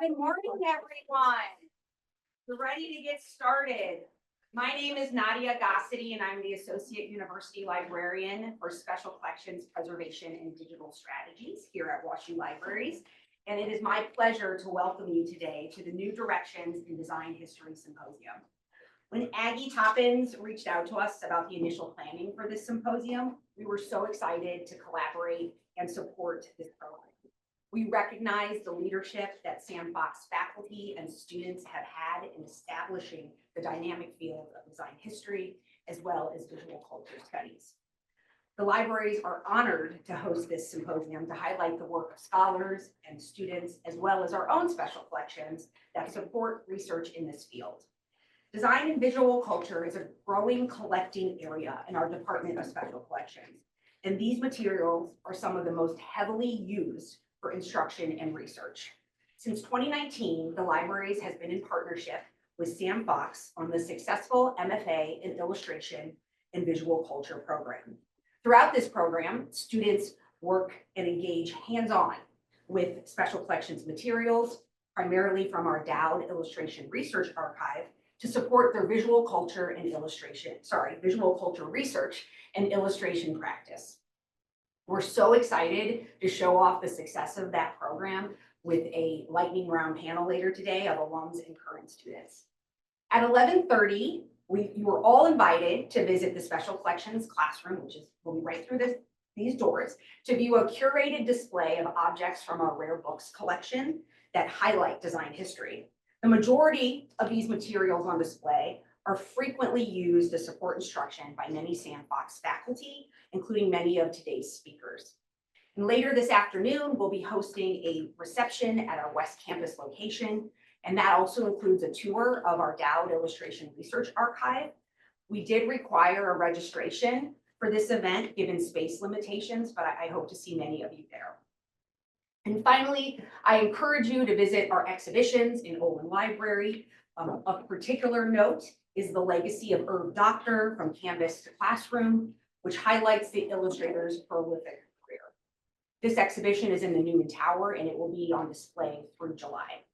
Good morning, everyone. We're ready to get started. My name is Nadia Gossity, and I'm the Associate University Librarian for Special Collections, Preservation, and Digital Strategies here at WashU Libraries. And it is my pleasure to welcome you today to the New Directions in Design History Symposium. When Aggie Toppins reached out to us about the initial planning for this symposium, we were so excited to collaborate and support this program. We recognize the leadership that SamFox faculty and students have had in establishing the dynamic field of design history, as well as visual culture studies. The libraries are honored to host this symposium to highlight the work of scholars and students, as well as our own special collections that support research in this field. Design and visual culture is a growing collecting area in our Department of Special Collections, and these materials are some of the most heavily used for instruction and research. Since 2019, the libraries has been in partnership with SamFox on the successful MFA in Illustration and Visual Culture program. Throughout this program, students work and engage hands-on with special collections materials, primarily from our Dowd Illustration Research Archive, to support their visual culture research and illustration practice. We're so excited to show off the success of that program with a lightning round panel later today of alums and current students. At 11:30, you are all invited to visit the Special Collections classroom, which will be right through these doors, to view a curated display of objects from our rare books collection that highlight design history. The majority of these materials on display are frequently used to support instruction by many SamFox faculty, including many of today's speakers. And later this afternoon, we'll be hosting a reception at our West Campus location, and that also includes a tour of our Dowd Illustration Research Archive. We did require a registration for this event, given space limitations, but I hope to see many of you there. And finally, I encourage you to visit our exhibitions in Olin Library. Of particular note is the legacy of Irv Doctor from Canvas to Classroom, which highlights the illustrator's prolific career. This exhibition is in the Newman Tower, and it will be on display through July.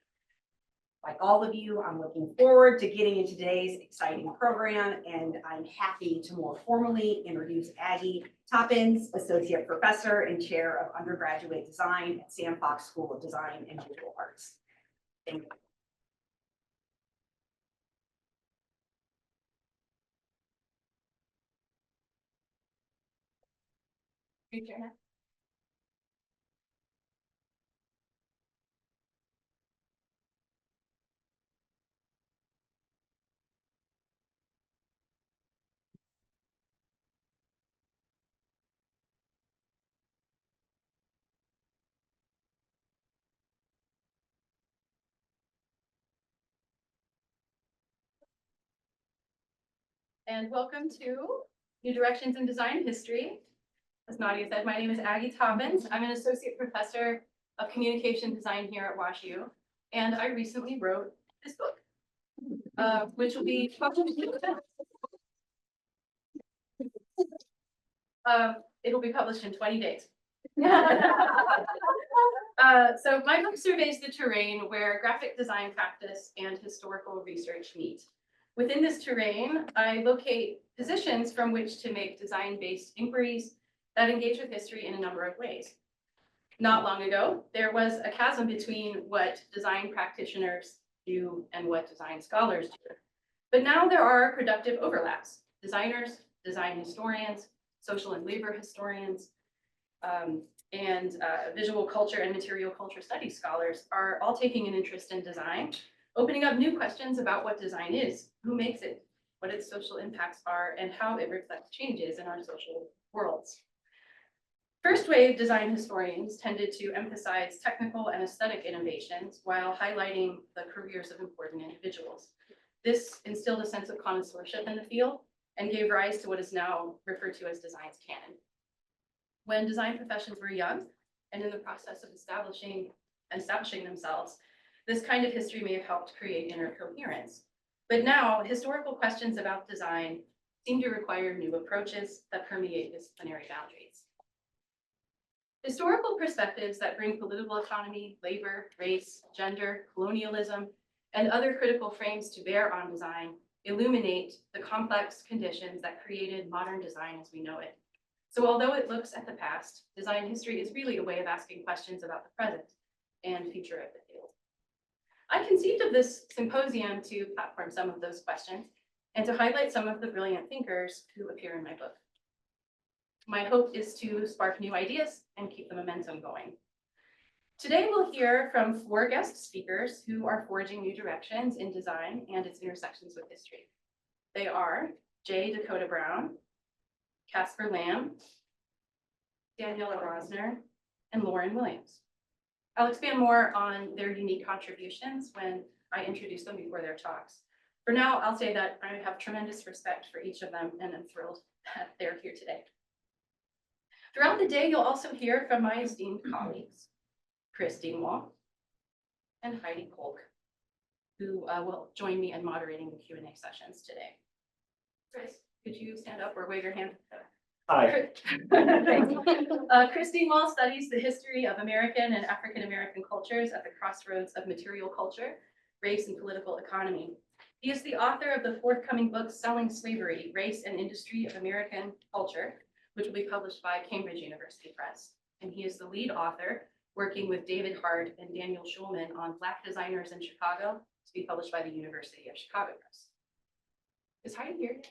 Like all of you, I'm looking forward to getting into today's exciting program, and I'm happy to more formally introduce Aggie Toppins, Associate Professor and Chair of Undergraduate Design at SamFox School of Design and Visual Arts. Thank you. And welcome to New Directions in Design History. As Nadia said, my name is Aggie Toppins. I'm an associate professor of communication design here at WashU, and I recently wrote this book, which will be published. It'll be published in 20 days. So my book surveys the terrain where graphic design practice and historical research meet. Within this terrain, I locate positions from which to make design-based inquiries that engage with history in a number of ways. Not long ago, there was a chasm between what design practitioners do and what design scholars do. But now there are productive overlaps. Designers, design historians, social and labor historians, and visual culture and material culture studies scholars are all taking an interest in design, opening up new questions about what design is, who makes it, what its social impacts are, and how it reflects changes in our social worlds. First wave design historians tended to emphasize technical and aesthetic innovations while highlighting the careers of important individuals. This instilled a sense of connoisseurship in the field and gave rise to what is now referred to as design's canon. When design professions were young and in the process of establishing themselves, this kind of history may have helped create inner coherence. But now, historical questions about design seem to require new approaches that permeate disciplinary boundaries. Historical perspectives that bring political economy, labor, race, gender, colonialism, and other critical frames to bear on design illuminate the complex conditions that created modern design as we know it. So although it looks at the past, design history is really a way of asking questions about the present and future of the field. I conceived of this symposium to platform some of those questions and to highlight some of the brilliant thinkers who appear in my book. My hope is to spark new ideas and keep the momentum going. Today, we'll hear from 4 guest speakers who are forging new directions in design and its intersections with history. They are Dakota Brown, Casper Lamb, Daniela Rosner, and Lauren Williams. I'll expand more on their unique contributions when I introduce them before their talks. For now, I'll say that I have tremendous respect for each of them, and I'm thrilled that they're here today. Throughout the day, you'll also hear from my esteemed colleagues, Chris Dingwall and Heidi Kolk, who will join me in moderating the Q&A sessions today. Chris, could you stand up or wave your hand? Hi. Chris Dingwall studies the history of American and African American cultures at the crossroads of material culture, race, and political economy. He is the author of the forthcoming book, Selling Slavery, Race and Industry of American Culture, which will be published by Cambridge University Press. And he is the lead author, working with David Hart and Daniel Schulman on Black Designers in Chicago, to be published by the University of Chicago Press. Is Heidi here?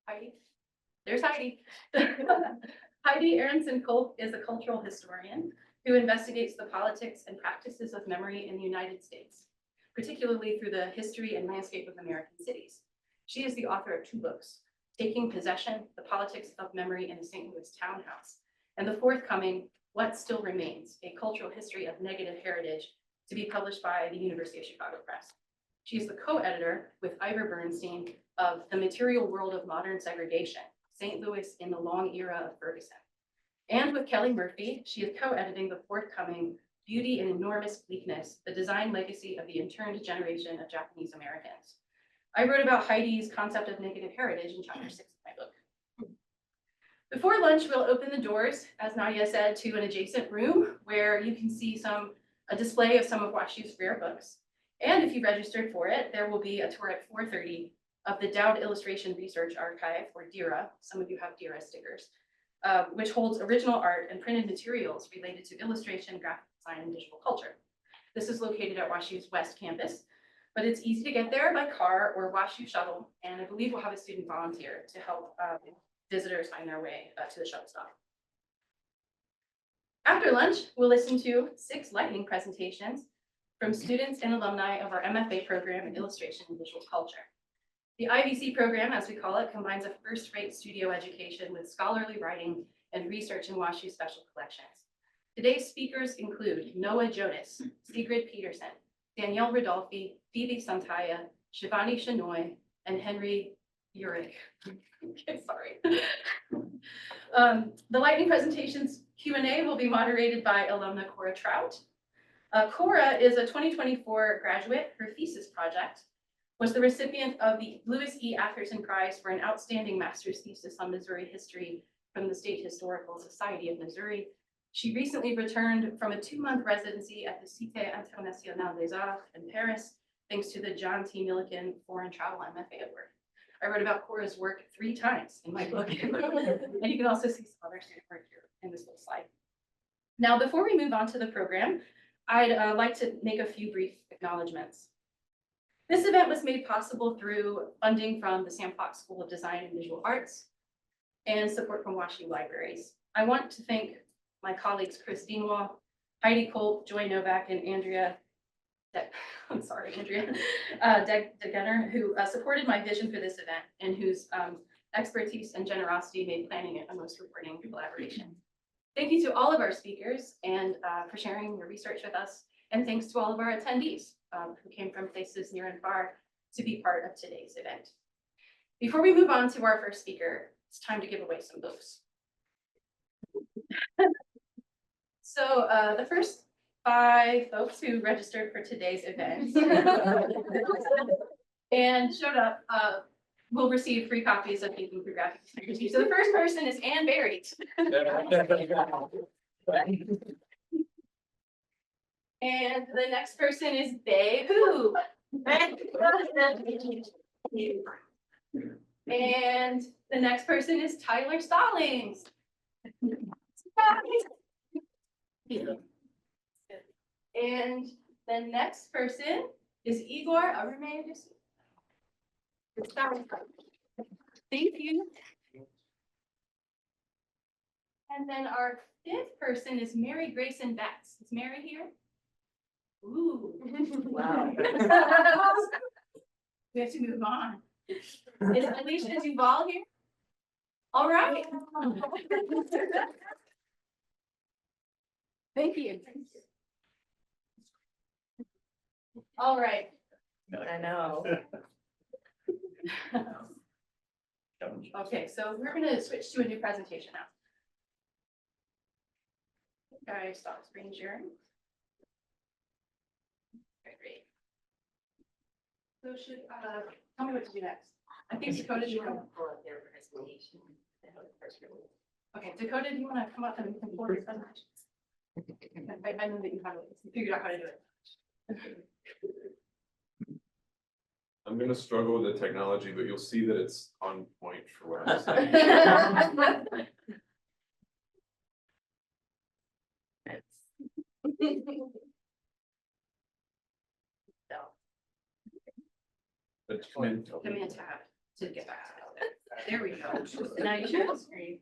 Heidi? There's Heidi. Heidi Aronson Kolk is a cultural historian who investigates the politics and practices of memory in the United States, particularly through the history and landscape of American cities. She is the author of 2 books, Taking Possession, The Politics of Memory in a St. Louis Townhouse, and the forthcoming What Still Remains, A Cultural History of Negative Heritage, to be published by the University of Chicago Press. She is the co-editor with Ivor Bernstein of The Material World of Modern Segregation, St. Louis in the Long Era of Ferguson. And with Kelly Murphy, she is co-editing the forthcoming Beauty and Enormous Bleakness, The Design Legacy of the Interned Generation of Japanese Americans. I wrote about Heidi's concept of negative heritage in chapter 6 of my book. Before lunch, we'll open the doors, as Nadia said, to an adjacent room where you can see a display of some of WashU's rare books. And if you registered for it, there will be a tour at 4:30 of the Dowd Illustration Research Archive, or DIRA. Some of you have DIRA stickers, which holds original art and printed materials related to illustration, graphic design, and digital culture. This is located at WashU's West Campus, but it's easy to get there by car or WashU shuttle, and I believe we'll have a student volunteer to help visitors find their way to the shuttle stop. After lunch, we'll listen to 6 lightning presentations from students and alumni of our MFA program in illustration and visual culture. The IVC program, as we call it, combines a first-rate studio education with scholarly writing and research in WashU special collections. Today's speakers include Noah Jonas, Sigrid Peterson, Danielle Rodolfi, Phoebe Santaya, Shivani Shenoy, and Henry Urick. Okay, sorry. The lightning presentations Q&A will be moderated by alumna Cora Trout. Cora is a 2024 graduate. Her thesis project was the recipient of the Louis E. Atherton Prize for an outstanding master's thesis on Missouri history from the State Historical Society of Missouri. She recently returned from a 2-month residency at the Cité Internationale des Arts in Paris, thanks to the John T. Milliken Foreign Travel MFA Award. I wrote about Cora's work 3 times in my book. And you can also see some other student work here in this little slide. Now, before we move on to the program, I'd like to make a few brief acknowledgements. This event was made possible through funding from the Samfoxschool of Design and Visual Arts and support from WashU Libraries. I want to thank my colleagues, Chris Dingwall, Heidi Kolk, Joy Novak, and Andrea Degener, who supported my vision for this event and whose expertise and generosity made planning it a most rewarding collaboration. Thank you to all of our speakers and for sharing your research with us. And thanks to all of our attendees who came from places near and far to be part of today's event. Before we move on to our first speaker, it's time to give away some books. So the first 5 folks who registered for today's event and showed up will receive free copies of Thinking Through Graphic Design. So the first person is Anne Barry. And the next person is Bae Who. And the next person is Tyler Stallings. And the next person is Igor Armendis. Thank you. And then our fifth person is Mary Grayson Betts. Is Mary here? Ooh. Wow. We have to move on. Is Alicia Duval here? All right. Thank you. All right. I know. Okay, so we're gonna switch to a new presentation now. Okay, stop screen sharing. Okay, great. So should, tell me what to do next. I think Dakota should come. Okay, Dakota, do you wanna come up and forward your presentation? I know that you have, you figured out how to do it. I'm gonna struggle with the technology, but you'll see that it's on point for what I'm saying. But command Tab to get back to it. There we go. And now you share the screen.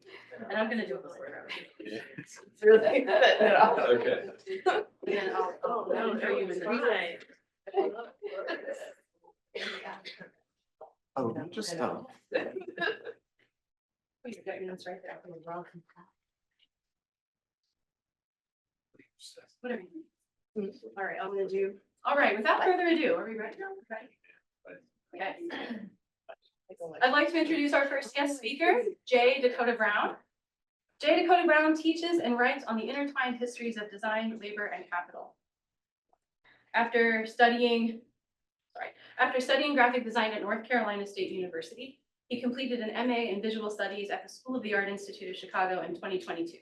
And I'm gonna do it before. It's really good. Okay. And then I'll show you in the Right. Oh, just stop. You got your notes right there. Whatever. All right, I'm gonna do, all right, without further ado, are we ready now? Ready? Okay. I'd like to introduce our first guest speaker, J. Dakota Brown. J. Dakota Brown teaches and writes on the intertwined histories of design, labor, and capital. After studying graphic design at North Carolina State University, he completed an MA in visual studies at the School of the Art Institute of Chicago in 2022.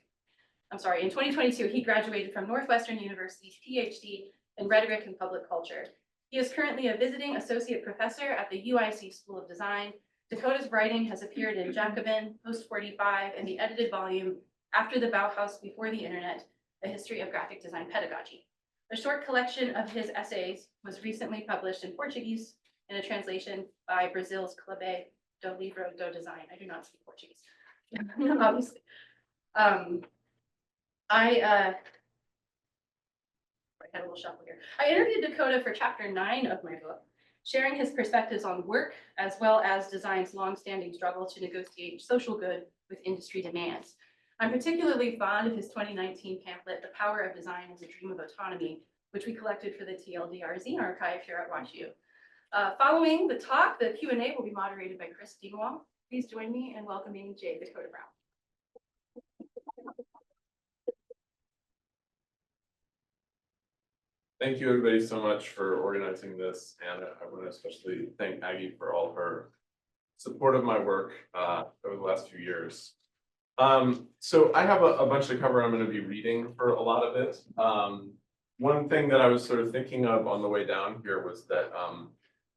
In 2022, he graduated from Northwestern University's PhD in Rhetoric and Public Culture. He is currently a visiting associate professor at the UIC School of Design. Dakota's writing has appeared in Jacobin, Post 45, and the edited volume After the Bauhaus Before the Internet, A History of Graphic Design Pedagogy. A short collection of his essays was recently published in Portuguese in a translation by Brazil's Clube do Livro do Design. I do not speak Portuguese, obviously. I had a little shuffle here. I interviewed Dakota for chapter 9 of my book, sharing his perspectives on work as well as design's longstanding struggle to negotiate social good with industry demands. I'm particularly fond of his 2019 pamphlet, The Power of Design as a Dream of Autonomy, which we collected for the TLDR Zine Archive here at WashU. Following the talk, the Q&A will be moderated by Chris Dingwall. Please join me in welcoming J. Dakota Brown. Thank you, everybody, so much for organizing this, and I want to especially thank Aggie for all her support of my work over the last few years. So I have a bunch to cover. I'm going to be reading for a lot of it. One thing that I was sort of thinking of on the way down here was that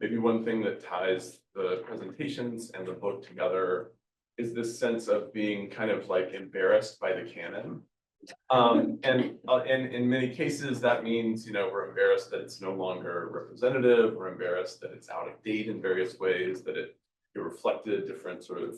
maybe one thing that ties the presentations and the book together is this sense of being kind of like embarrassed by the canon. And in many cases, that means, you know, we're embarrassed that it's no longer representative, we're embarrassed that it's out of date in various ways, that it reflected different sort of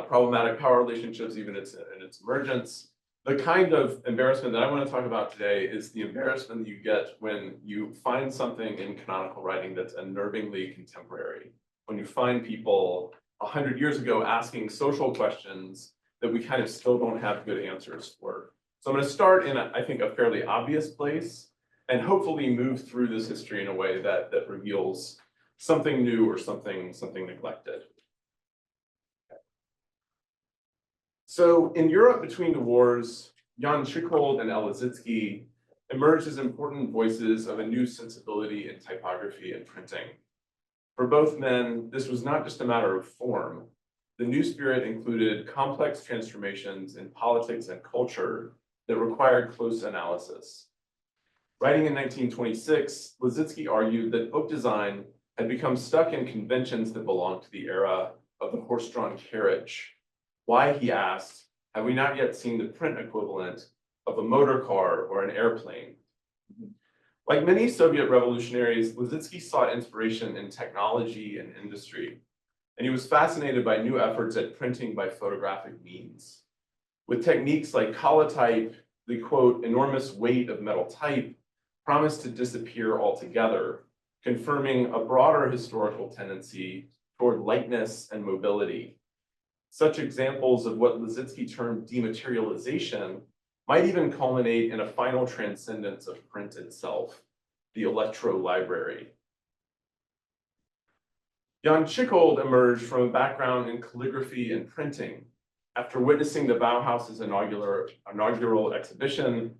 problematic power relationships, even in its emergence. The kind of embarrassment that I want to talk about today is the embarrassment that you get when you find something in canonical writing that's unnervingly contemporary. When you find people 100 years ago asking social questions that we kind of still don't have good answers for. So I'm going to start in, I think, a fairly obvious place, and hopefully move through this history in a way that reveals something new or something neglected. So in Europe between the wars, Jan Schickhold and Ella Zitsky emerged as important voices of a new sensibility in typography and printing. For both men, this was not just a matter of form. The new spirit included complex transformations in politics and culture that required close analysis. Writing in 1926, Lizitzky argued that book design had become stuck in conventions that belonged to the era of the horse-drawn carriage. Why, he asked, have we not yet seen the print equivalent of a motor car or an airplane? Like many Soviet revolutionaries, Lizitzky sought inspiration in technology and industry, and he was fascinated by new efforts at printing by photographic means. With techniques like collotype, the quote, enormous weight of metal type promised to disappear altogether, confirming a broader historical tendency toward lightness and mobility. Such examples of what Lizitzky termed dematerialization might even culminate in a final transcendence of print itself, the electro-library. Jan Tschichold emerged from a background in calligraphy and printing. After witnessing the Bauhaus's inaugural exhibition,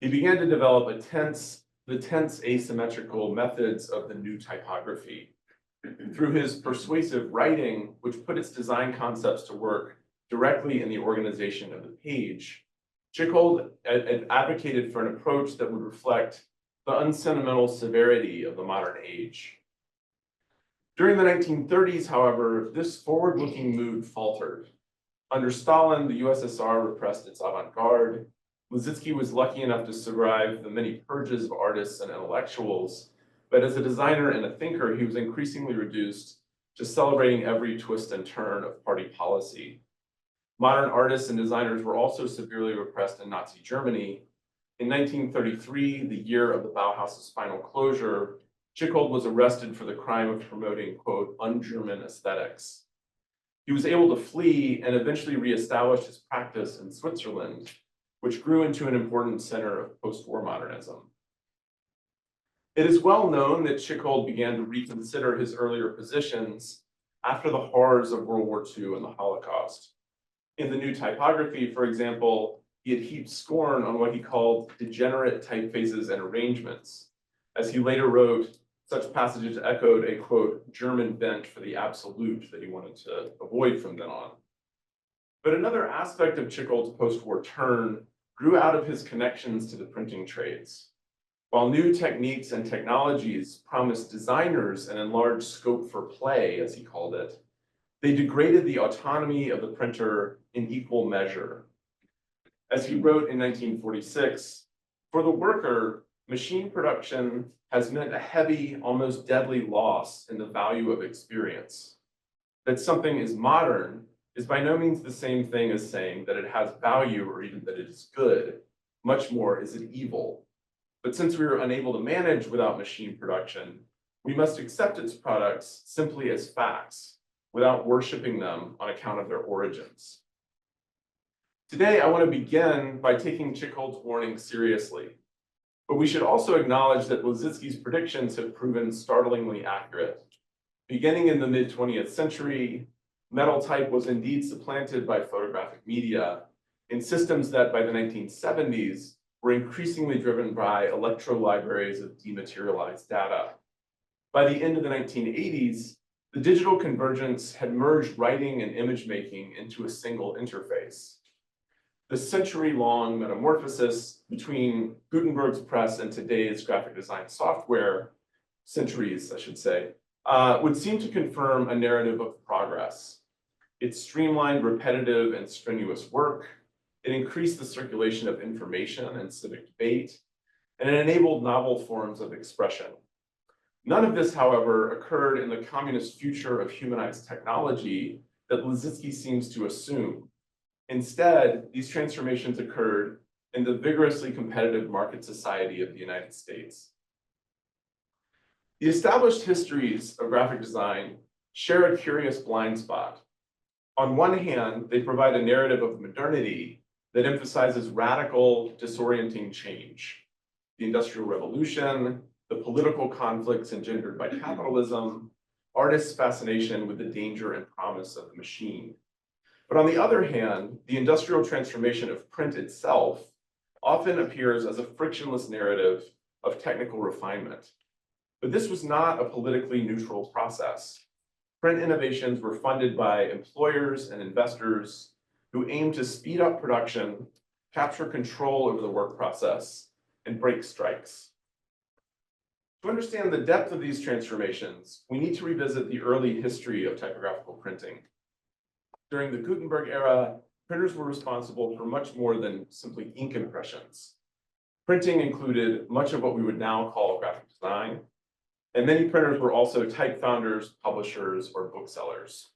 he began to develop the tense asymmetrical methods of the new typography. Through his persuasive writing, which put its design concepts to work directly in the organization of the page, Tschichold advocated for an approach that would reflect the unsentimental severity of the modern age. During the 1930s, however, this forward-looking mood faltered. Under Stalin, the USSR repressed its avant-garde. Lizitzky was lucky enough to survive the many purges of artists and intellectuals, but as a designer and a thinker, he was increasingly reduced to celebrating every twist and turn of party policy. Modern artists and designers were also severely repressed in Nazi Germany. In 1933, the year of the Bauhaus's final closure, Tschichold was arrested for the crime of promoting, quote, un-German aesthetics. He was able to flee and eventually reestablish his practice in Switzerland, which grew into an important center of post-war modernism. It is well known that Tschichold began to reconsider his earlier positions after the horrors of World War II and the Holocaust. In the new typography, for example, he had heaped scorn on what he called degenerate typefaces and arrangements. As he later wrote, such passages echoed a, quote, German bent for the absolute that he wanted to avoid from then on. But another aspect of Tschichold's post-war turn grew out of his connections to the printing trades. While new techniques and technologies promised designers an enlarged scope for play, as he called it, they degraded the autonomy of the printer in equal measure. As he wrote in 1946, for the worker, machine production has meant a heavy, almost deadly loss in the value of experience. That something is modern is by no means the same thing as saying that it has value or even that it is good. Much more, is it evil? But since we are unable to manage without machine production, we must accept its products simply as facts, without worshiping them on account of their origins. Today, I want to begin by taking Tschichold's warning seriously. But we should also acknowledge that Lizitzky's predictions have proven startlingly accurate. Beginning in the mid-20th century, metal type was indeed supplanted by photographic media in systems that by the 1970s were increasingly driven by electro-libraries of dematerialized data. By the end of the 1980s, the digital convergence had merged writing and image making into a single interface. The century-long metamorphosis between Gutenberg's press and today's graphic design software, centuries, I should say, would seem to confirm a narrative of progress. It streamlined repetitive and strenuous work, it increased the circulation of information and civic debate, and it enabled novel forms of expression. None of this, however, occurred in the communist future of humanized technology that Lizitzky seems to assume. Instead, these transformations occurred in the vigorously competitive market society of the United States. The established histories of graphic design share a curious blind spot. On one hand, they provide a narrative of modernity that emphasizes radical, disorienting change. The Industrial Revolution, the political conflicts engendered by capitalism, artists' fascination with the danger and promise of the machine. But on the other hand, the industrial transformation of print itself often appears as a frictionless narrative of technical refinement. But this was not a politically neutral process. Print innovations were funded by employers and investors who aimed to speed up production, capture control over the work process, and break strikes. To understand the depth of these transformations, we need to revisit the early history of typographical printing. During the Gutenberg era, printers were responsible for much more than simply ink impressions. Printing included much of what we would now call graphic design, and many printers were also type founders, publishers, or booksellers.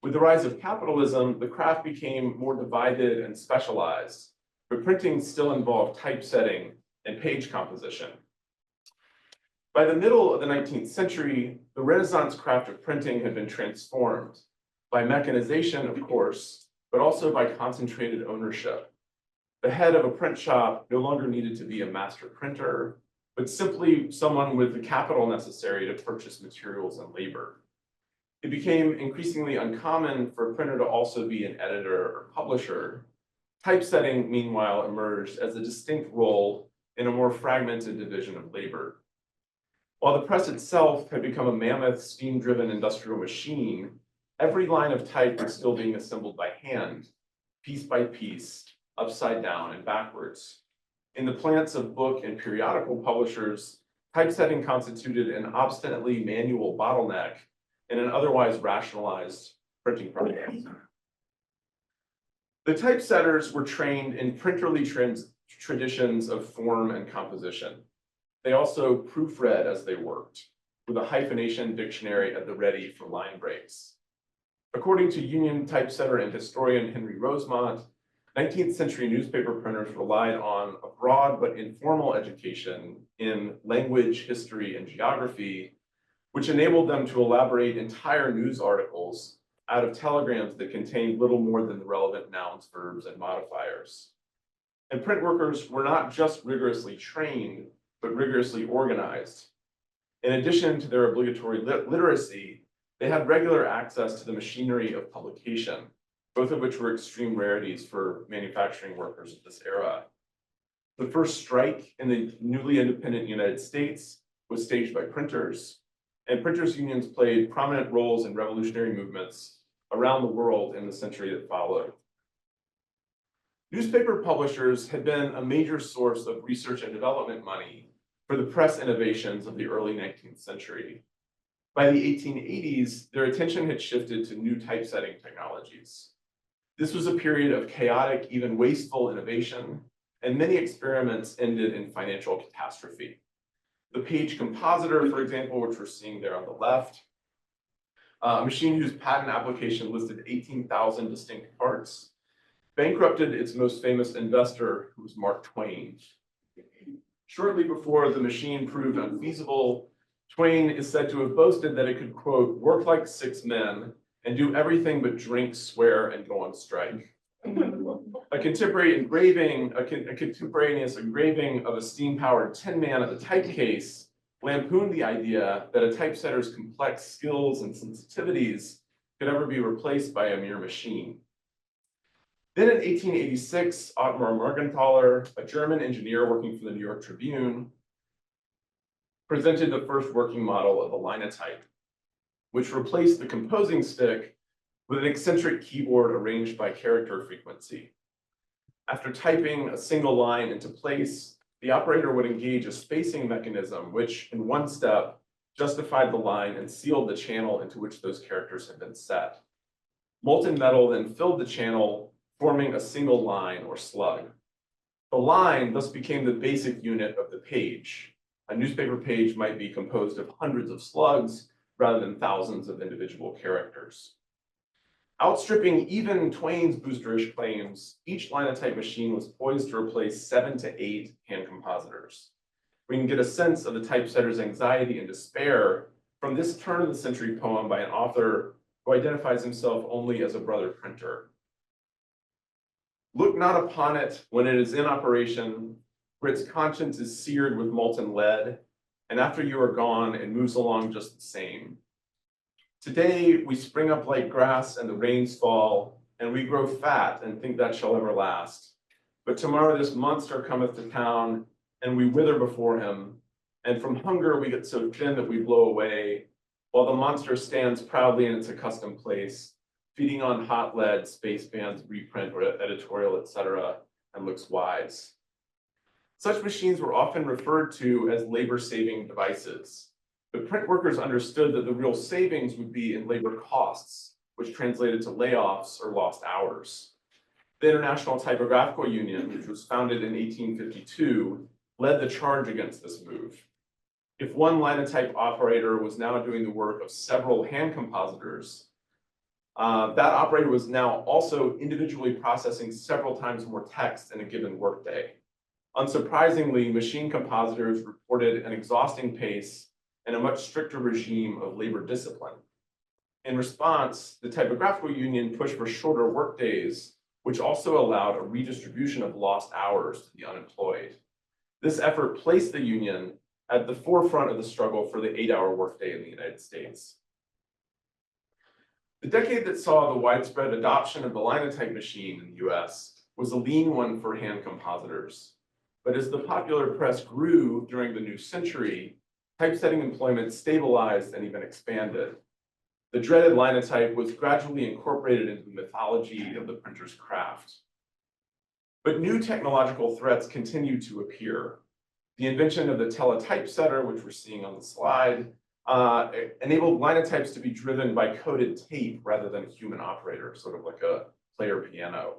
With the rise of capitalism, the craft became more divided and specialized, but printing still involved typesetting and page composition. By the middle of the 19th century, the Renaissance craft of printing had been transformed by mechanization, of course, but also by concentrated ownership. The head of a print shop no longer needed to be a master printer, but simply someone with the capital necessary to purchase materials and labor. It became increasingly uncommon for a printer to also be an editor or publisher. Typesetting, meanwhile, emerged as a distinct role in a more fragmented division of labor. While the press itself had become a mammoth steam-driven industrial machine, every line of type was still being assembled by hand, piece by piece, upside down and backwards. In the plants of book and periodical publishers, typesetting constituted an obstinately manual bottleneck in an otherwise rationalized printing process. The typesetters were trained in printerly traditions of form and composition. They also proofread as they worked, with a hyphenation dictionary at the ready for line breaks. According to Union typesetter and historian Henry Rosemont, 19th century newspaper printers relied on a broad but informal education in language, history, and geography, which enabled them to elaborate entire news articles out of telegrams that contained little more than the relevant nouns, verbs, and modifiers. And print workers were not just rigorously trained, but rigorously organized. In addition to their obligatory literacy, they had regular access to the machinery of publication, both of which were extreme rarities for manufacturing workers of this era. The first strike in the newly independent United States was staged by printers, and printers' unions played prominent roles in revolutionary movements around the world in the century that followed. Newspaper publishers had been a major source of research and development money for the press innovations of the early 19th century. By the 1880s, their attention had shifted to new typesetting technologies. This was a period of chaotic, even wasteful innovation, and many experiments ended in financial catastrophe. The page compositor, for example, which we're seeing there on the left, a machine whose patent application listed 18,000 distinct parts, bankrupted its most famous investor, who was Mark Twain. Shortly before the machine proved unfeasible, Twain is said to have boasted that it could, quote, work like 6 men and do everything but drink, swear, and go on strike. A contemporaneous engraving of a steam-powered tin man at the typecase lampooned the idea that a typesetter's complex skills and sensitivities could ever be replaced by a mere machine. Then in 1886, Ottmar Morgenthaler, a German engineer working for the New York Tribune, presented the first working model of a linotype, which replaced the composing stick with an eccentric keyboard arranged by character frequency. After typing a single line into place, the operator would engage a spacing mechanism, which in one step justified the line and sealed the channel into which those characters had been set. Molten metal then filled the channel, forming a single line or slug. The line thus became the basic unit of the page. A newspaper page might be composed of hundreds of slugs rather than thousands of individual characters. Outstripping even Twain's boosterish claims, each linotype machine was poised to replace 7 to 8 hand compositors. We can get a sense of the typesetter's anxiety and despair from this turn of the century poem by an author who identifies himself only as a brother printer. Look not upon it when it is in operation, for its conscience is seared with molten lead, and after you are gone, it moves along just the same. Today, we spring up like grass and the rains fall, and we grow fat and think that shall ever last. But tomorrow this monster cometh to town, and we wither before him, and from hunger we get so thin that we blow away, while the monster stands proudly in its accustomed place, feeding on hot lead, space bands, reprint, or editorial, etc., and looks wise. Such machines were often referred to as labor-saving devices, but print workers understood that the real savings would be in labor costs, which translated to layoffs or lost hours. The International Typographical Union, which was founded in 1852, led the charge against this move. If one linotype operator was now doing the work of several hand compositors, that operator was now also individually processing several times more text in a given workday. Unsurprisingly, machine compositors reported an exhausting pace and a much stricter regime of labor discipline. In response, the Typographical Union pushed for shorter workdays, which also allowed a redistribution of lost hours to the unemployed. This effort placed the union at the forefront of the struggle for the 8-hour workday in the United States. The decade that saw the widespread adoption of the linotype machine in the US was a lean one for hand compositors. But as the popular press grew during the new century, typesetting employment stabilized and even expanded. The dreaded linotype was gradually incorporated into the mythology of the printer's craft. But new technological threats continued to appear. The invention of the teletypesetter, which we're seeing on the slide, enabled linotypes to be driven by coded tape rather than a human operator, sort of like a player piano.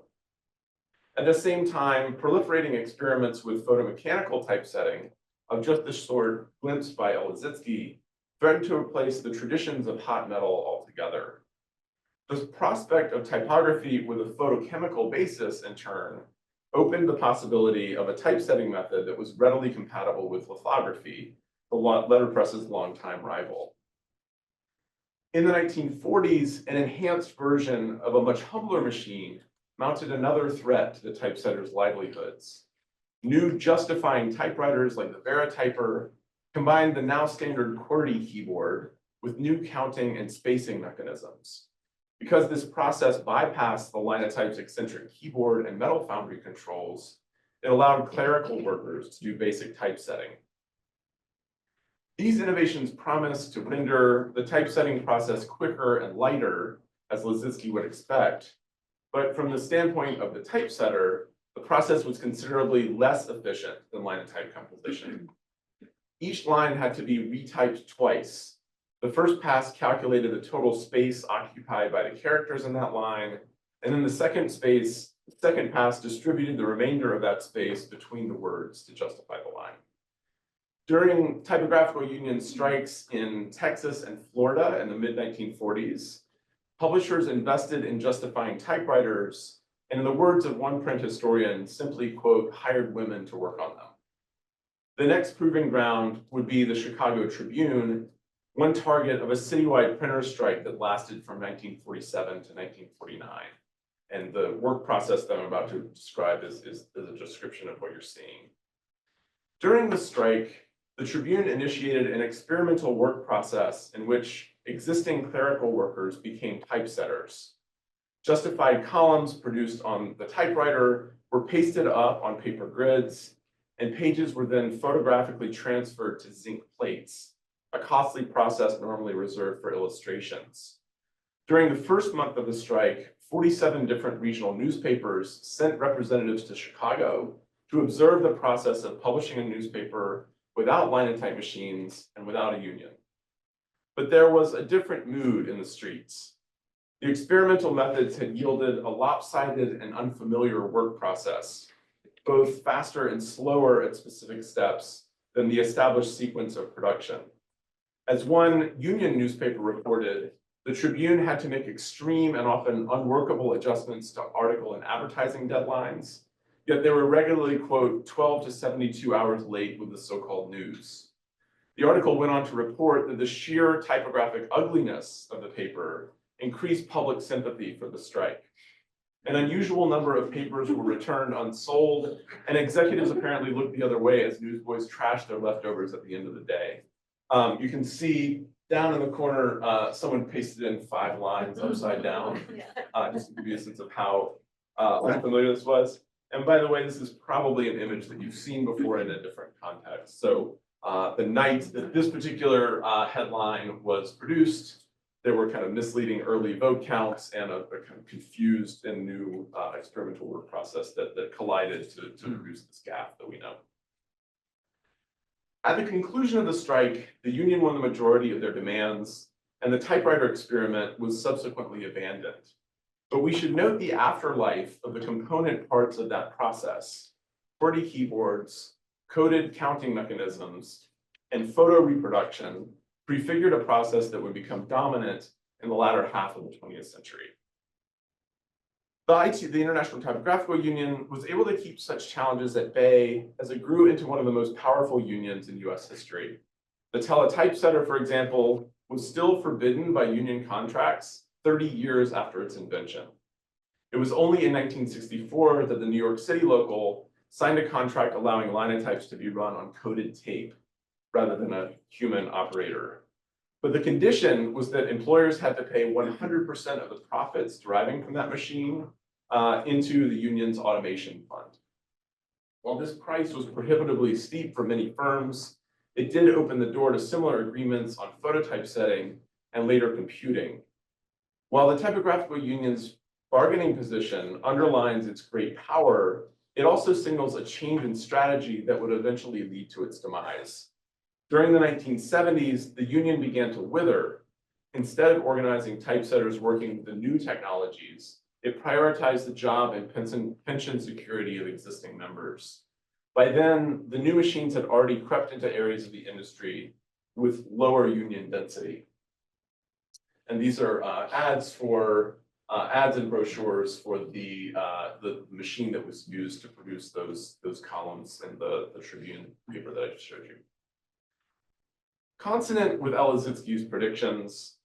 At the same time, proliferating experiments with photomechanical typesetting of just the sort glimpsed by Elizitsky threatened to replace the traditions of hot metal altogether. The prospect of typography with a photochemical basis, in turn, opened the possibility of a typesetting method that was readily compatible with lithography, the letterpress's longtime rival. In the 1940s, an enhanced version of a much humbler machine mounted another threat to the typesetter's livelihoods. New justifying typewriters like the Verityper combined the now standard QWERTY keyboard with new counting and spacing mechanisms. Because this process bypassed the linotype's eccentric keyboard and metal foundry controls, it allowed clerical workers to do basic typesetting. These innovations promised to render the typesetting process quicker and lighter, as Liszewski would expect, but from the standpoint of the typesetter, the process was considerably less efficient than linotype composition. Each line had to be retyped twice. The first pass calculated the total space occupied by the characters in that line, and then the second pass distributed the remainder of that space between the words to justify the line. During typographical union strikes in Texas and Florida in the mid-1940s, publishers invested in justifying typewriters, and in the words of one print historian, simply, quote, hired women to work on them. The next proving ground would be the Chicago Tribune, one target of a citywide printer strike that lasted from 1947 to 1949. And the work process that I'm about to describe is a description of what you're seeing. During the strike, the Tribune initiated an experimental work process in which existing clerical workers became typesetters. Justified columns produced on the typewriter were pasted up on paper grids, and pages were then photographically transferred to zinc plates, a costly process normally reserved for illustrations. During the first month of the strike, 47 different regional newspapers sent representatives to Chicago to observe the process of publishing a newspaper without linotype machines and without a union. But there was a different mood in the streets. The experimental methods had yielded a lopsided and unfamiliar work process, both faster and slower at specific steps than the established sequence of production. As one union newspaper reported, the Tribune had to make extreme and often unworkable adjustments to article and advertising deadlines, yet they were regularly, quote, 12 to 72 hours late with the so-called news. The article went on to report that the sheer typographic ugliness of the paper increased public sympathy for the strike. An unusual number of papers were returned unsold, and executives apparently looked the other way as newsboys trashed their leftovers at the end of the day. You can see down in the corner, someone pasted in 5 lines upside down, just to give you a sense of how unfamiliar this was. And by the way, this is probably an image that you've seen before in a different context. So the night that this particular headline was produced, There were kind of misleading early vote counts and a kind of confused and new experimental work process that collided to produce this gap that we know. At the conclusion of the strike, the union won the majority of their demands, and the typewriter experiment was subsequently abandoned. But we should note the afterlife of the component parts of that process: QWERTY keyboards, coded counting mechanisms, and photo reproduction prefigured a process that would become dominant in the latter half of the 20th century. The International Typographical Union, was able to keep such challenges at bay as it grew into one of the most powerful unions in US history. The teletypesetter, for example, was still forbidden by union contracts 30 years after its invention. It was only in 1964 that the New York City local signed a contract allowing linotypes to be run on coded tape rather than a human operator. But the condition was that employers had to pay 100% of the profits deriving from that machine into the union's automation fund. While this price was prohibitively steep for many firms, it did open the door to similar agreements on phototypesetting and later computing. While the typographical union's bargaining position underlines its great power, it also signals a change in strategy that would eventually lead to its demise. During the 1970s, the union began to wither. Instead of organizing typesetters working with the new technologies, it prioritized the job and pension security of existing members. By then, the new machines had already crept into areas of the industry with lower union density. And these are ads and brochures for the machine that was used to produce those columns in the Tribune paper that I just showed you. Consonant with Elizinski's predictions,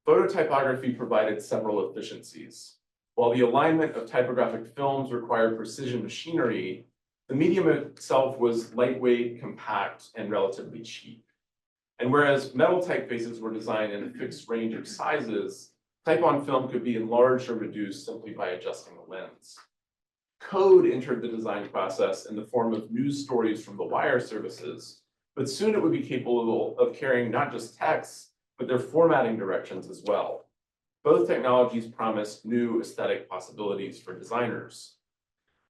phototypography provided several efficiencies. While the alignment of typographic films required precision machinery, the medium itself was lightweight, compact, and relatively cheap. And whereas metal typefaces were designed in a fixed range of sizes, type on film could be enlarged or reduced simply by adjusting the lens. Code entered the design process in the form of news stories from the wire services, but soon it would be capable of carrying not just text, but their formatting directions as well. Both technologies promised new aesthetic possibilities for designers.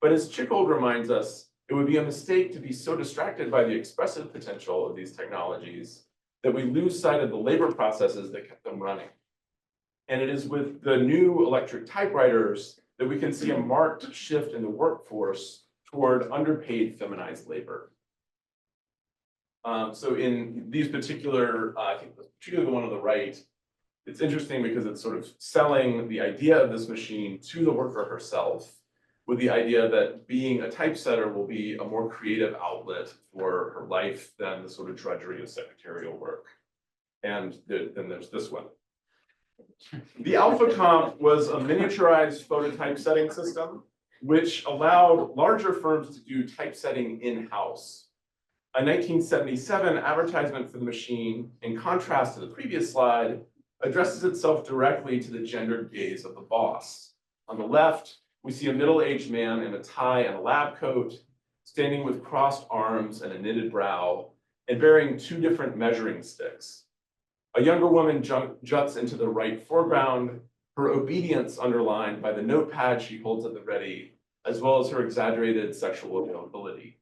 But as Chickold reminds us, it would be a mistake to be so distracted by the expressive potential of these technologies that we lose sight of the labor processes that kept them running. And it is with the new electric typewriters that we can see a marked shift in the workforce toward underpaid feminized labor. So in these particular, I think particularly the one on the right, it's interesting because it's sort of selling the idea of this machine to the worker herself, with the idea that being a typesetter will be a more creative outlet for her life than the sort of drudgery of secretarial work. And then there's this one. The Alpha Comp was a miniaturized phototypesetting system, which allowed larger firms to do typesetting in-house. A 1977 advertisement for the machine, in contrast to the previous slide, addresses itself directly to the gendered gaze of the boss. On the left, we see a middle-aged man in a tie and a lab coat, standing with crossed arms and a knitted brow, and bearing two different measuring sticks. A younger woman juts into the right foreground, her obedience underlined by the notepad she holds at the ready, as well as her exaggerated sexual availability.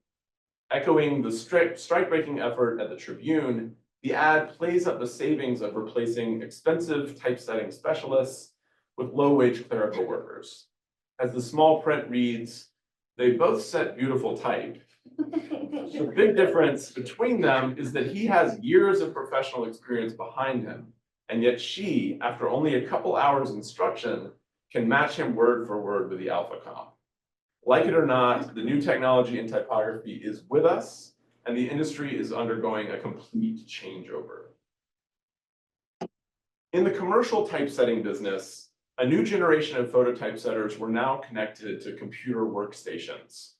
Echoing the strict strike-breaking effort at the Tribune, the ad plays up the savings of replacing expensive typesetting specialists with low-wage clerical workers. As the small print reads, "They both set beautiful type." The big difference between them is that he has years of professional experience behind him, and yet she, after only a couple hours instruction, can match him word for word with the Alpha Comp. Like it or not, the new technology in typography is with us, and the industry is undergoing a complete changeover. In the commercial typesetting business, a new generation of phototypesetters were now connected to computer workstations.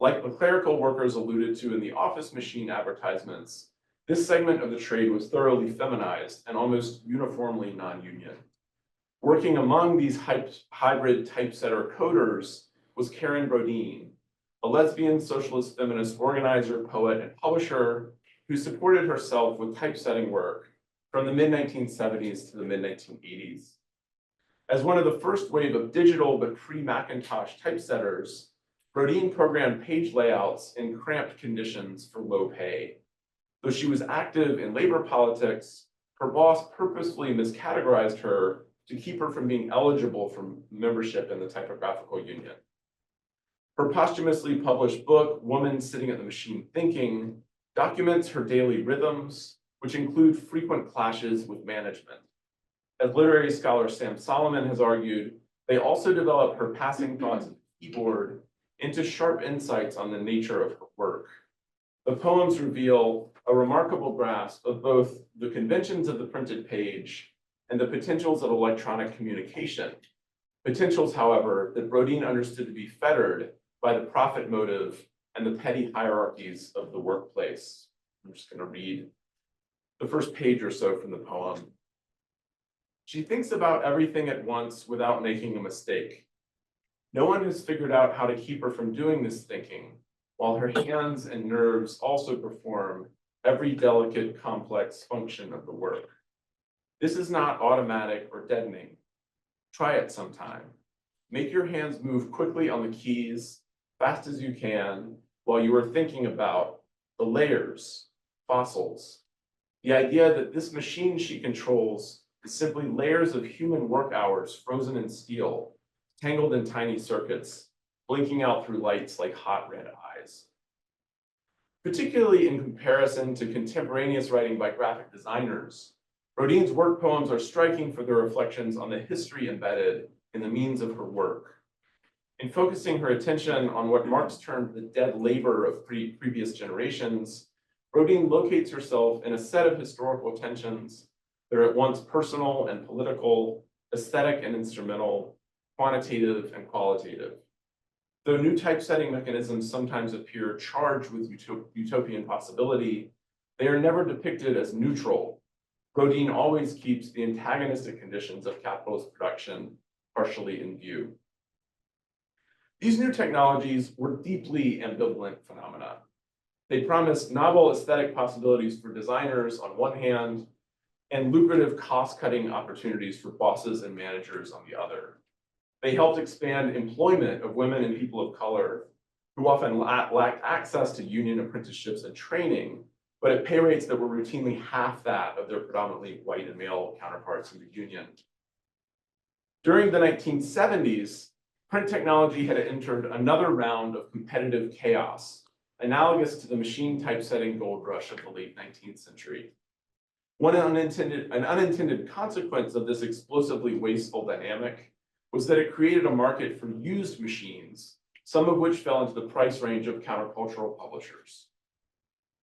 Like the clerical workers alluded to in the office machine advertisements, this segment of the trade was thoroughly feminized and almost uniformly non-union. Working among these hybrid typesetter coders was Karen Brodeen, a lesbian socialist feminist organizer, poet, and publisher who supported herself with typesetting work from the mid-1970s to the mid-1980s. As one of the first wave of digital but pre-Macintosh typesetters, Brodeen programmed page layouts in cramped conditions for low pay. Though she was active in labor politics, her boss purposefully miscategorized her to keep her from being eligible for membership in the typographical union. Her posthumously published book, Woman Sitting at the Machine Thinking, documents her daily rhythms, which include frequent clashes with management. As literary scholar Sam Solomon has argued, they also develop her passing thoughts of the keyboard into sharp insights on the nature of her work. The poems reveal a remarkable grasp of both the conventions of the printed page and the potentials of electronic communication. Potentials, however, that Brodeen understood to be fettered by the profit motive and the petty hierarchies of the workplace. I'm just going to read the first page or so from the poem. She thinks about everything at once without making a mistake. No one has figured out how to keep her from doing this thinking, while her hands and nerves also perform every delicate, complex function of the work. This is not automatic or deadening. Try it sometime. Make your hands move quickly on the keys, fast as you can, while you are thinking about the layers, fossils. The idea that this machine she controls is simply layers of human work hours frozen in steel, tangled in tiny circuits, blinking out through lights like hot red eyes. Particularly in comparison to contemporaneous writing by graphic designers, Brodeen's work poems are striking for their reflections on the history embedded in the means of her work. In focusing her attention on what Marx termed the dead labor of previous generations, Brodeen locates herself in a set of historical tensions that are at once personal and political, aesthetic and instrumental, quantitative and qualitative. Though new typesetting mechanisms sometimes appear charged with utopian possibility, they are never depicted as neutral. Brodeen always keeps the antagonistic conditions of capitalist production partially in view. These new technologies were deeply ambivalent phenomena. They promised novel aesthetic possibilities for designers on one hand, and lucrative cost-cutting opportunities for bosses and managers on the other. They helped expand employment of women and people of color who often lacked access to union apprenticeships and training, but at pay rates that were routinely half that of their predominantly white and male counterparts in the union. During the 1970s, print technology had entered another round of competitive chaos, analogous to the machine typesetting gold rush of the late 19th century. An unintended consequence of this explosively wasteful dynamic was that it created a market for used machines, some of which fell into the price range of countercultural publishers.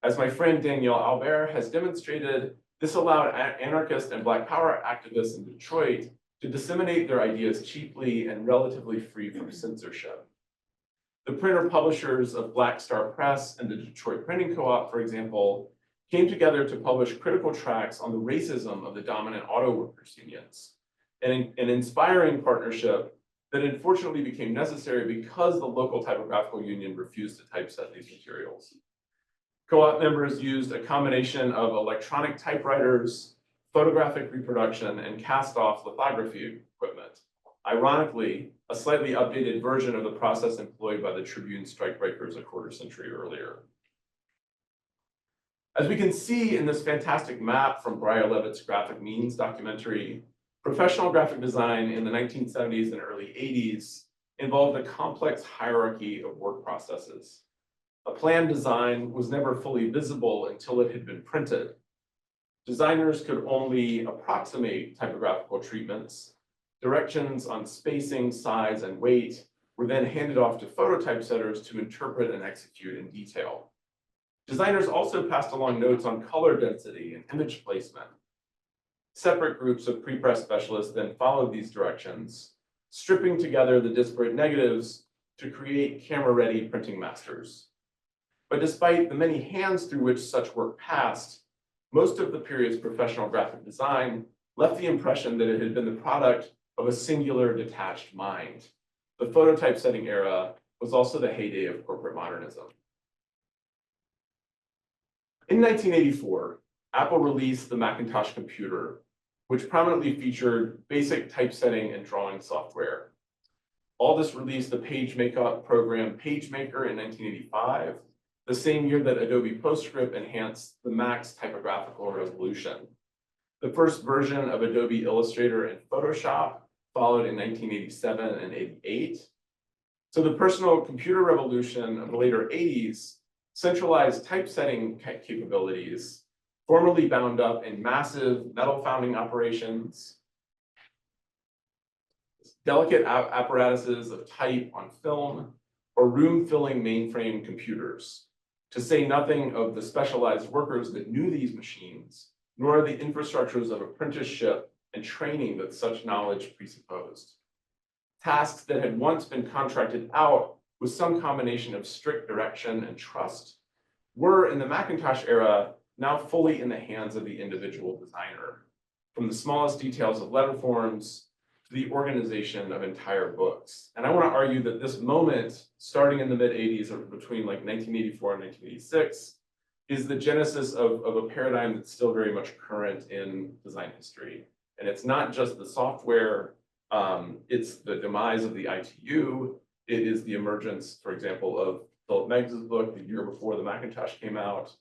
As my friend Danielle Albert has demonstrated, this allowed anarchist and Black Power activists in Detroit to disseminate their ideas cheaply and relatively free from censorship. The printer publishers of Black Star Press and the Detroit Printing Co-op, for example, came together to publish critical tracts on the racism of the dominant auto workers unions, an inspiring partnership that unfortunately became necessary because the local typographical union refused to typeset these materials. Co-op members used a combination of electronic typewriters, photographic reproduction, and cast-off lithography equipment. Ironically, a slightly updated version of the process employed by the Tribune strikebreakers a quarter century earlier. As we can see in this fantastic map from Breyer Levitt's Graphic Means documentary, professional graphic design in the 1970s and early 80s involved a complex hierarchy of work processes. A planned design was never fully visible until it had been printed. Designers could only approximate typographical treatments. Directions on spacing, size, and weight were then handed off to phototypesetters to interpret and execute in detail. Designers also passed along notes on color density and image placement. Separate groups of prepress specialists then followed these directions, stripping together the disparate negatives to create camera-ready printing masters. But despite the many hands through which such work passed, most of the period's professional graphic design left the impression that it had been the product of a singular detached mind. The phototypesetting era was also the heyday of corporate modernism. In 1984, Apple released the Macintosh computer, which prominently featured basic typesetting and drawing software. Aldus released the page makeup program PageMaker in 1985, the same year that Adobe PostScript enhanced the Mac's typographical resolution. The first version of Adobe Illustrator and Photoshop followed in 1987 and 88. So the personal computer revolution of the later 80s centralized typesetting capabilities, formerly bound up in massive metal founding operations, delicate apparatuses of type on film, or room-filling mainframe computers, to say nothing of the specialized workers that knew these machines, nor the infrastructures of apprenticeship and training that such knowledge presupposed. Tasks that had once been contracted out with some combination of strict direction and trust were, in the Macintosh era, now fully in the hands of the individual designer, from the smallest details of letter forms to the organization of entire books. And I want to argue that this moment, starting in the mid-80s or between like 1984 and 1986, is the genesis of a paradigm that's still very much current in design history. And it's not just the software, it's the demise of the ITU, it is the emergence, for example, of Philip Meggs's book the year before the Macintosh came out.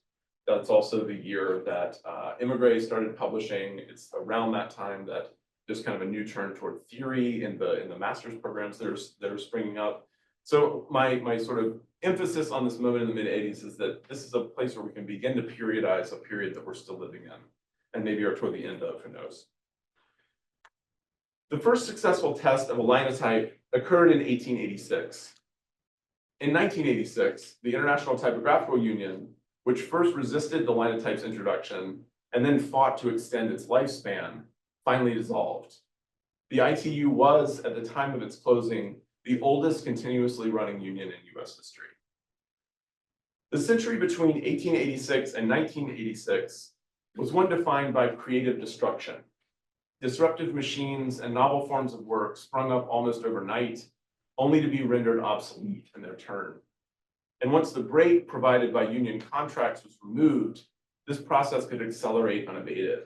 That's also the year that Immigrant started publishing. It's around that time that there's kind of a new turn toward theory in the master's programs that are springing up. So my sort of emphasis on this moment in the mid-80s is that this is a place where we can begin to periodize a period that we're still living in, and maybe are toward the end of, who knows. The first successful test of a linotype occurred in 1886. In 1986, the International Typographical Union, which first resisted the linotype's introduction and then fought to extend its lifespan, finally dissolved. The ITU was, at the time of its closing, the oldest continuously running union in US history. The century between 1886 and 1986 was one defined by creative destruction. Disruptive machines and novel forms of work sprung up almost overnight, only to be rendered obsolete in their turn. And once the break provided by union contracts was removed, this process could accelerate unabated.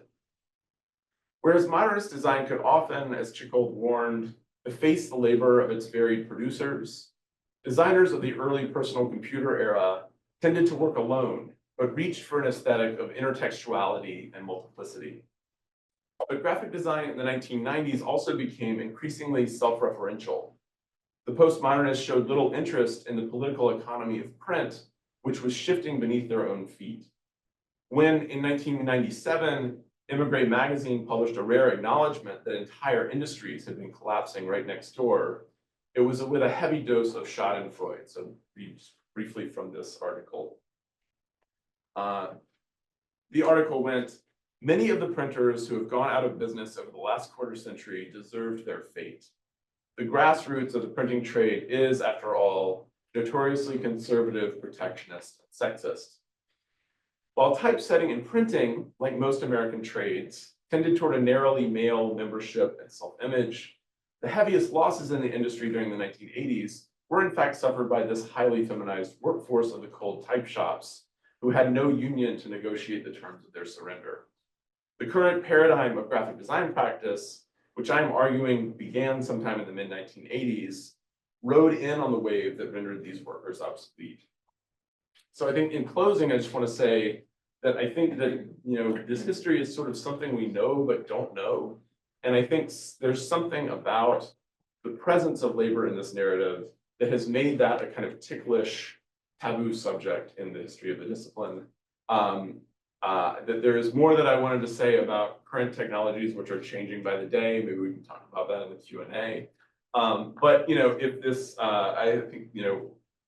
Whereas modernist design could often, as Chichold warned, efface the labor of its varied producers, designers of the early personal computer era tended to work alone, but reached for an aesthetic of intertextuality and multiplicity. But graphic design in the 1990s also became increasingly self-referential. The postmodernists showed little interest in the political economy of print, which was shifting beneath their own feet. When, in 1997, Immigrant magazine published a rare acknowledgement that entire industries had been collapsing right next door, it was with a heavy dose of Schadenfreude. So read briefly from this article. The article went, "Many of the printers who have gone out of business over the last quarter century deserved their fate. The grassroots of the printing trade is, after all, notoriously conservative, protectionist, and sexist. While typesetting and printing, like most American trades, tended toward a narrowly male membership and self-image, the heaviest losses in the industry during the 1980s were in fact suffered by this highly feminized workforce of the cold type shops, who had no union to negotiate the terms of their surrender. The current paradigm of graphic design practice, which I'm arguing began sometime in the mid-1980s, rode in on the wave that rendered these workers obsolete." So I think in closing, I just want to say that I think that, this history is sort of something we know but don't know. And I think there's something about the presence of labor in this narrative that has made that a kind of ticklish, taboo subject in the history of the discipline. That there is more that I wanted to say about current technologies, which are changing by the day. Maybe we can talk about that in the Q&A. But if this, I think,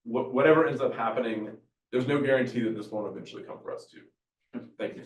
whatever ends up happening, there's no guarantee that this won't eventually come for us too. Thank you.